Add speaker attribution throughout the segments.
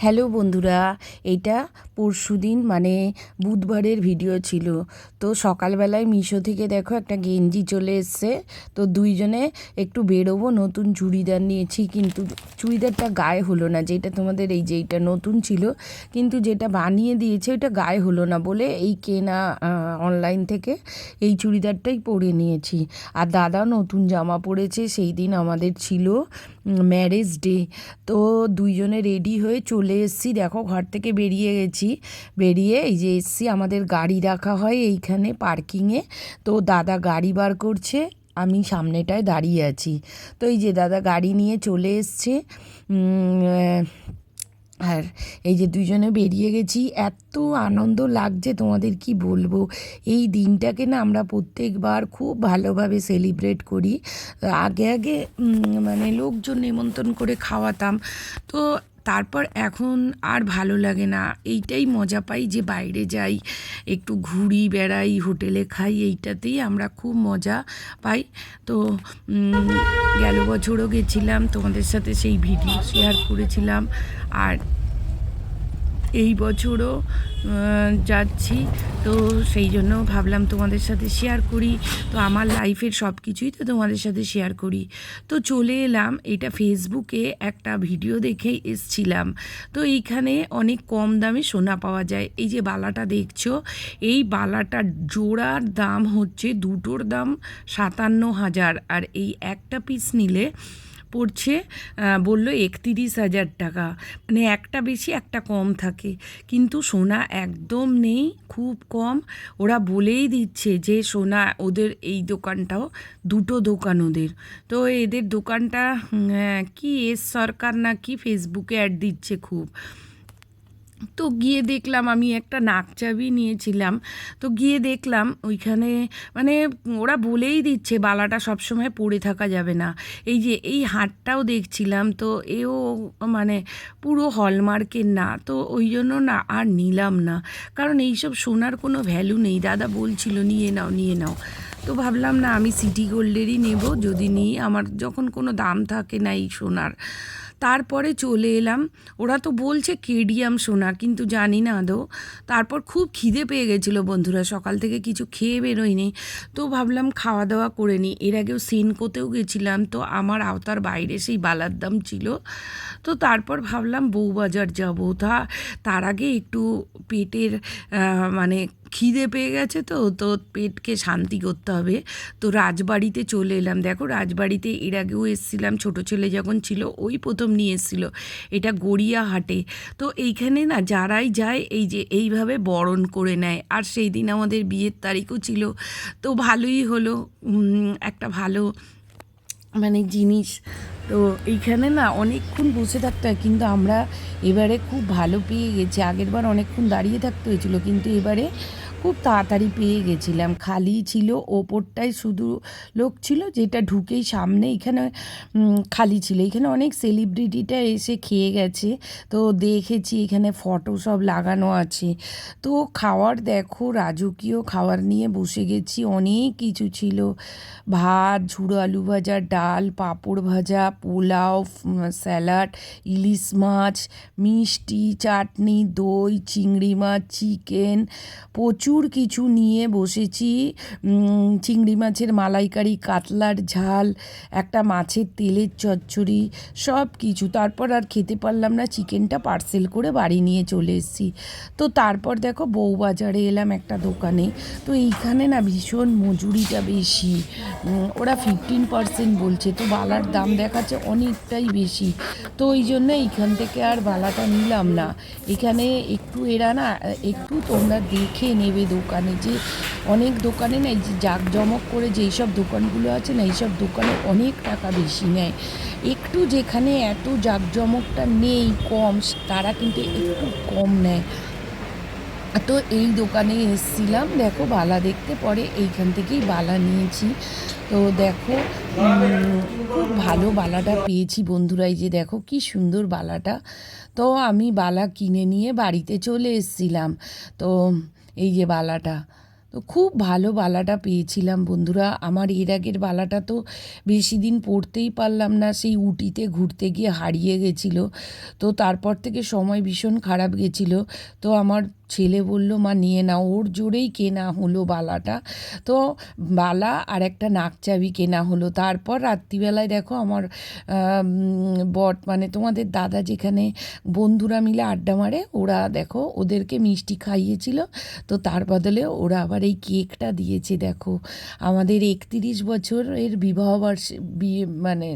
Speaker 1: Hello বন্ধুরা, এইটা পরশুদিন মানে বুধবারের ভিডিও ছিল। তো সকালবেলায় মিশো থেকে দেখো একটা গেঞ্জি চলে এসছে। তো দুইজনে একটু বেরোবো, নতুন চুড়িদার নিয়েছি, কিন্তু চুড়িদারটা গায়ে হলো না। যেটা তোমাদের এই যে এইটা নতুন ছিল, কিন্তু যেটা বানিয়ে দিয়েছে ওটা গায়ে হলো না বলে এই কেনা অনলাইন থেকে এই চুড়িদারটাই পরে নিয়েছি। আর দাদা নতুন জামা পরেছে, সেই দিন আমাদের ছিল ম্যারেজ ডে। তো দুইজনে রেডি হয়ে চলে এসেছি, দেখো ঘর থেকে বেরিয়ে গেছি। বেরিয়ে এই যে এসছি, আমাদের গাড়ি রাখা হয় এইখানে পার্কিংয়ে। তো দাদা গাড়ি বার করছে, আমি সামনেটায় দাঁড়িয়ে আছি। তো এই যে দাদা গাড়ি নিয়ে চলে এসছে। আর এই যে দুইজনে বেরিয়ে গেছি, এত আনন্দ লাগছে তোমাদের কি বলবো। এই দিনটাকে না আমরা প্রত্যেকবার খুব ভালোভাবে সেলিব্রেট করি। আগে আগে মানে লোকজন নিমন্ত্রণ করে খাওয়াতাম, তো তারপর এখন আর ভালো লাগে না। এইটাই মজা পাই যে বাইরে যাই, একটু ঘুরি বেড়াই, হোটেলে খাই, এইটাতেই আমরা খুব মজা পাই। তো গেল বছরও গেছিলাম, তোমাদের সাথে সেই ভিডিও শেয়ার করেছিলাম। আর এই বছরও যাচ্ছি, তো সেই জন্য ভাবলাম তোমাদের সাথে শেয়ার করি। তো আমার লাইফের সব কিছুই তো তোমাদের সাথে শেয়ার করি। তো চলে এলাম, এটা ফেসবুকে একটা ভিডিও দেখে এসছিলাম। তো এইখানে অনেক কম দামে সোনা পাওয়া যায়। এই যে বালাটা দেখছো, এই বালাটার জোড়ার দাম হচ্ছে, দুটোর দাম 57,000, আর এই একটা পিস নিলে পড়ছে বললো 31,000 টাকা। মানে একটা বেশি একটা কম থাকে, কিন্তু সোনা একদম নেই, খুব কম। ওরা বলেই দিচ্ছে যে সোনা, ওদের এই দোকানটাও দুটো দোকান ওদের। তো এদের দোকানটা কি এস সরকার না কি ফেসবুকে অ্যাড দিচ্ছে খুব। তো গিয়ে দেখলাম, আমি একটা নাকচাবি নিয়েছিলাম, তো গিয়ে দেখলাম ওইখানে মানে ওরা বলেই দিচ্ছে বালাটা সবসময় পরে থাকা যাবে না। এই যে এই হারটাও দেখছিলাম, তো এও মানে পুরো হলমার্কের না, তো ওই জন্য না আর নিলাম না, কারণ এইসব সোনার কোনো ভ্যালু নেই। দাদা বলছিল নিয়ে নাও নিয়ে নাও, তো ভাবলাম না আমি সিটি গোল্ডেরই নেব, যদি নিই আমার যখন কোনো দাম থাকে না এই সোনার। তারপরে চলে এলাম, ওরা তো বলছে কেডিয়াম সোনা, কিন্তু জানি না আদৌ। তারপর খুব খিদে পেয়ে গেছিলো বন্ধুরা, সকাল থেকে কিছু খেয়ে বেরোয়নি, তো ভাবলাম খাওয়া দাওয়া করে নিই। এর আগেও সেনকোতেও গেছিলাম, তো আমার আওতার বাইরে সেই বালার দাম ছিল। তো তারপর ভাবলাম বউবাজার যাবো, তার আগে একটু পেটের মানে খিদে পেয়ে গেছে, তো পেটকে শান্তি করতে হবে। তো রাজবাড়িতে চলে এলাম। দেখো রাজবাড়িতে এর আগেও এসেছিলাম, ছোটো ছেলে যখন ছিল ওই প্রথম নিয়ে এসেছিলো। এটা গড়িয়াহাটে। তো এইখানে না যারাই যায় এই যে এইভাবে বরণ করে নেয়। আর সেই দিন আমাদের বিয়ের তারিখও ছিল, তো ভালোই হলো, একটা ভালো মানে জিনিস। তো এইখানে না অনেকক্ষণ বসে থাকতে হয়, কিন্তু আমরা এবারে খুব ভালো পেয়ে গেছি। আগের বার অনেকক্ষণ দাঁড়িয়ে থাকতে হয়েছিল, কিন্তু এবারে খুব তাড়াতাড়ি পেয়ে গেছিলাম। খালি ছিল, ওপরটায় শুধু লোক ছিল, যেটা ঢুকেই সামনে এখানে খালি ছিল। এখানে অনেক সেলিব্রিটিটা এসে খেয়ে গেছে, তো দেখেছি এখানে ফটো সব লাগানো আছে। তো খাওয়ার দেখো, রাজকীয় খাবার নিয়ে বসে গেছি, অনেক কিছু ছিল। ভাত, ঝুড়ো আলু ভাজা, ডাল, পাঁপড় ভাজা, পোলাও, স্যালাড, ইলিশ মাছ, মিষ্টি, চাটনি, দই, চিংড়ি মাছ, চিকেন, প্রচুর কিছু নিয়ে বসেছি। চিংড়ি মাছের মালাইকারি, কাতলার ঝাল, একটা মাছের তেলের চচ্চড়ি, সব কিছু। তারপর আর খেতে পারলাম না, চিকেনটা পার্সেল করে বাড়ি নিয়ে চলে এসেছি। তো তারপর দেখো বউবাজারে এলাম একটা দোকানে। তো এইখানে না ভীষণ মজুরিটা বেশি, ওরা 15% বলছে, তো বালার দাম দেখাচ্ছে অনেকটাই বেশি। তো ওই জন্য এইখান থেকে আর বালাটা নিলাম না। এখানে একটু এরা না একটু তোমরা দেখে নেবে দোকানে, যে অনেক দোকানে না এই যে জাঁকজমক করে যেই সব দোকানগুলো আছে না, এইসব দোকানে অনেক টাকা বেশি নেয়। একটু যেখানে এত জাঁকজমকটা নেই, কম, তারা কিন্তু একটু কম নেয়। তো এই দোকানে এসেছিলাম, দেখো বালা দেখতে, পরে এইখান থেকেই বালা নিয়েছি। তো দেখো খুব ভালো বালাটা পেয়েছি বন্ধুরা, এই যে দেখো কি সুন্দর বালাটা। তো আমি বালা কিনে নিয়ে বাড়িতে চলে এসেছিলাম। তো এই যে বালাটা, তো তো খুব ভালো বালাটা পেয়েছিলাম বন্ধুরা। আমার এর আগের বালাটা তো বেশি দিন পরতেই পারলাম না, সেই উটিতে ঘুরতে গিয়ে হারিয়ে গেছিলো। তো তারপর থেকে সময় ভীষণ খারাপ গেছিলো। তো আমার ছেলে বলল, মা নিয়ে নাও, ওর জোরেই কেনা হলো বালাটা। তো বালা আর একটা নাকচাবি কেনা হলো। তারপর রাত্রিবেলায় দেখো আমার বট মানে তোমাদের দাদা যেখানে বন্ধুরা মিলে আড্ডা মারে, ওরা দেখো ওদেরকে মিষ্টি খাইয়েছিল। তো তার বদলে ওরা আবার এই কেকটা দিয়েছে। দেখো আমাদের 31 বছরের বিয়ে মানে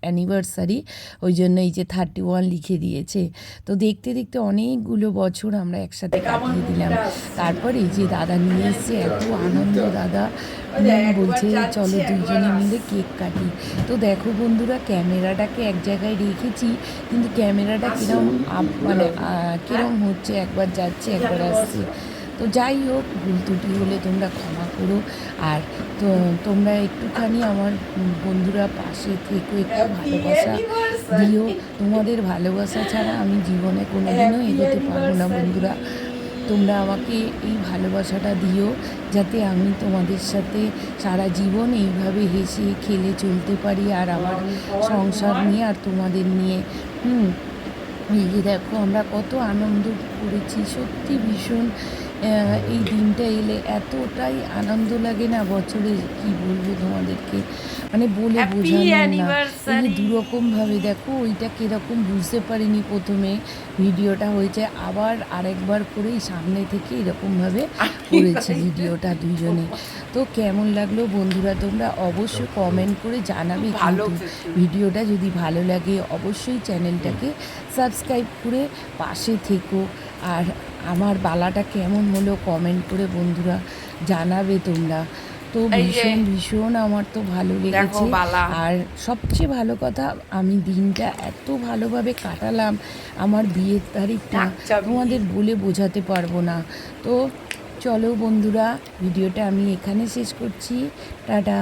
Speaker 1: অ্যানিভার্সারি, ওই জন্য এই যে 31 লিখে দিয়েছে। তো দেখতে দেখতে অনেকগুলো বছর আমরা একসাথে কাটিয়ে দিলাম। তারপর এই যে দাদা নিয়ে এসছে, এত আনন্দ দাদা বলছে চলো দুইজনে মিলে কেক কাটি। তো দেখো বন্ধুরা, ক্যামেরাটাকে এক জায়গায় রেখেছি, কিন্তু ক্যামেরাটা কিরম মানে কিরম হচ্ছে, একবার যাচ্ছে একবার আসছে। তো যাই হোক, ভুল ত্রুটি হলে তোমরা ক্ষমা করো। আর তো তোমরা একটুখানি আমার বন্ধুরা পাশে থেকে একটু ভালোবাসা দিও। তোমাদের ভালোবাসা ছাড়া আমি জীবনে কোনোদিনও এগোতে পারবো না বন্ধুরা। তোমরা আমাকে এই ভালোবাসাটা দিও, যাতে আমি তোমাদের সাথে সারা জীবন এইভাবে হেসে খেলে চলতে পারি, আর আমার সংসার নিয়ে আর তোমাদের নিয়ে। এই যে দেখো আমরা কত আনন্দ করেছি, সত্যি ভীষণ। এই দিনটা এলে এতটাই আনন্দ লাগে না বছরে, কি বলবো তোমাদেরকে, মানে বলে বোঝানোর না। এই যে দুরকমভাবে দেখো, ওইটা কীরকম বুঝতে পারিনি প্রথমে, ভিডিওটা হয়েছে আবার আরেকবার করেই সামনে থেকে এরকমভাবে করেছি ভিডিওটা দুজনে। তো কেমন লাগলো বন্ধুরা, তোমরা অবশ্যই কমেন্ট করে জানাবে। কিন্তু ভিডিওটা যদি ভালো লাগে অবশ্যই চ্যানেলটাকে সাবস্ক্রাইব করে পাশে থেকো। আর আমার বালাটা কেমন হলো কমেন্ট করে বন্ধুরা জানাবে তোমরা। তো ভীষণ ভীষণ আমার তো ভালো লেগেছে। আর সবচেয়ে ভালো কথা, আমি দিনটা এত ভালোভাবে কাটালাম, আমার বিয়ের তারিখটা তোমাদের বলে বোঝাতে পারবো না। তো চলো বন্ধুরা, ভিডিওটা আমি এখানে শেষ করছি। টাটা।